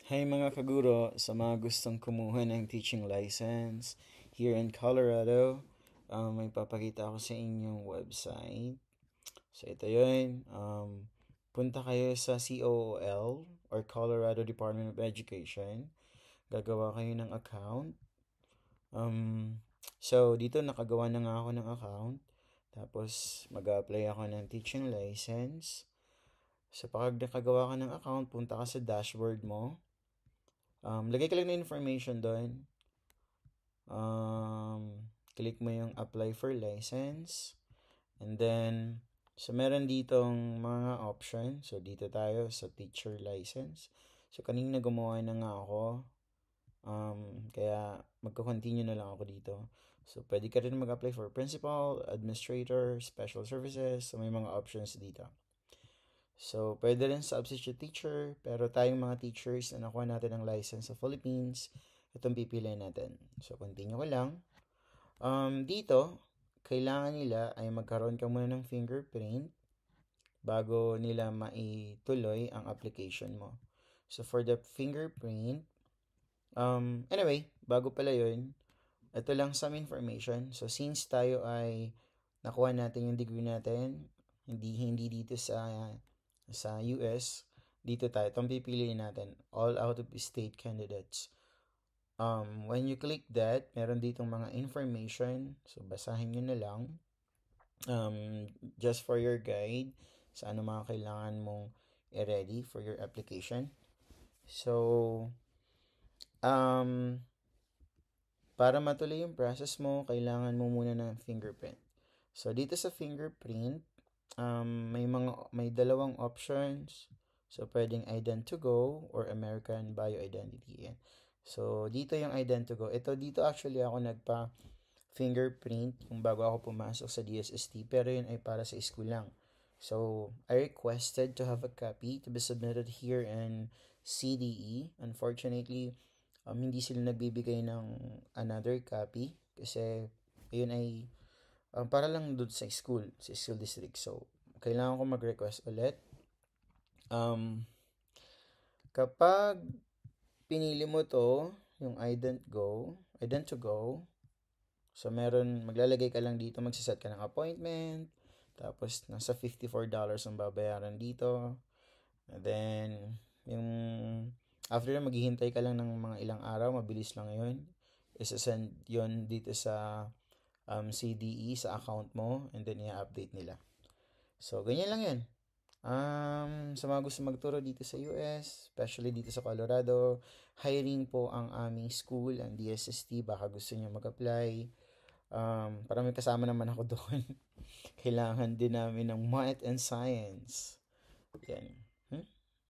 Hey mga kaguro, sa mga gustong kumuha ng teaching license here in Colorado, may papakita ako sa inyong website. So ito yun, punta kayo sa COOL or Colorado Department of Education. Gagawa kayo ng account. So dito nakagawa na nga ako ng account. Tapos mag-apply ako ng teaching license. So pag nakagawa ka ng account, punta ka sa dashboard mo. Lagay ka lang ng information doon. Click mo yung apply for license. And then, so meron ditong mga option. So, dito tayo sa teacher license. So, kanina gumawa na nga ako. Kaya, magka-continue na lang ako dito. So, pwede ka rin mag-apply for principal, administrator, special services. So, may mga options dito. So, pwede rin substitute teacher, pero tayong mga teachers na nakuha natin ng license sa Philippines, itong pipiliin natin. So, continue ko lang. Dito, kailangan nila ay magkaroon ka muna ng fingerprint bago nila maituloy ang application mo. So, for the fingerprint, anyway, bago pala yun, ito lang some information. So, since tayo ay nakuha natin yung degree natin, hindi dito sa US, dito tayo, itong pipiliin natin, all out of state candidates. When you click that, meron ditong mga information, so basahin nyo na lang. Just for your guide, sa ano mga kailangan mong i-ready for your application. So, para matuloy yung process mo, kailangan mo muna ng fingerprint. So, dito sa fingerprint, may dalawang options. So, pwedeng ident2go or American Bioidentity. So, dito yung ident2go. Dito actually ako nagpa-fingerprint kung bago ako pumasok sa DSST. Pero yun ay para sa school lang. So, I requested to have a copy to be submitted here in CDE. Unfortunately, hindi sila nagbibigay ng another copy kasi yun ay para lang doon sa school district. So, kailangan ko mag-request ulit. Kapag pinili mo to, yung ident2go, so maglalagay ka lang dito, magsiset ka ng appointment, tapos nasa $54 ang babayaran dito. And then, yung after maghihintay ka lang ng mga ilang araw, mabilis lang yun. Isa-send yun dito sa CDE sa account mo and then i-update nila. So, ganyan lang yun. Sa mga gusto magturo dito sa US, especially dito sa Colorado, hiring po ang aming school, ang DSST, baka gusto niyo mag-apply. Para may kasama naman ako doon. Kailangan din namin ng math and science. Yan.